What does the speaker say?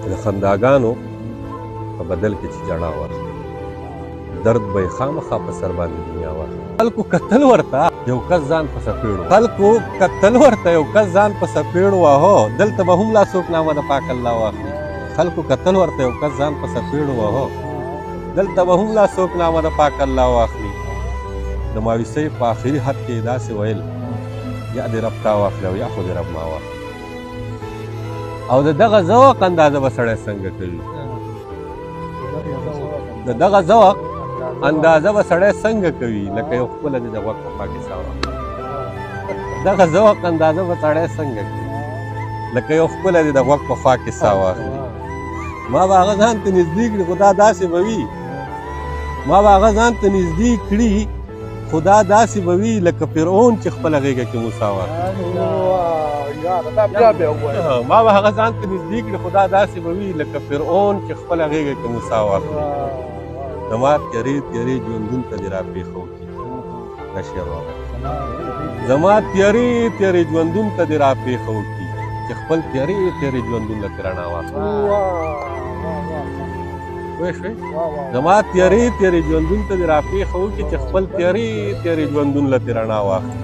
د خنداګانو په بدل کې چې جړا واخلي درد به یې خامخا په سر باندې دنیا واخلي. خلکو کتل ورته یو کس ځان په څپېړو واهه دلته به هم لاسوکنامه د پاک الله واخلي. خلکو کتل ورته یو کس ځان په څپېړو واهه دلته به هم لاسوکنامه د پاک الله واخلي. د ماویسۍ په آخري حد کې یې داسې ویل یا دې رب تا واخلي او یا خو دې رب ما واخلي. او د دغه ذوق اندازه به سړی څنګه کوي؟ د دغه ذوق اندازه به سړی څنګه کوي؟ لکه یو خپله دې د غوږ په خوا کې ساه واخلي. دغه ذوق اندازه به سړی څنګه کوي؟ لکه یو خپله دې د غوږ په خوا کې ساه واخلي. ما به هغه ځان ته نږدې کړي خو دا داسې به وي خو دا داسې به وي لکه فرعون چې خپله غېږه کې موسی واخلي. ما به هغه ځان ته نږدې کړي خو دا داسې به وي لکه فرعون چې خپله غېږه کې موسی واخلي. زما تیارې تیارې ژوندون ته دې راپېښوکي دا شعر واورئ. زما تیارې تیارې ژوندون ته دې راپېښوکي چې خپل تیارې تیارې ژوندون له ترې رڼا واخلي. پوه شوې؟ زما تیارې تیارې ژوندون ته دې راپېښوکي چې خپل تیارې تیارې ژوندون له ترې رڼا واخلي.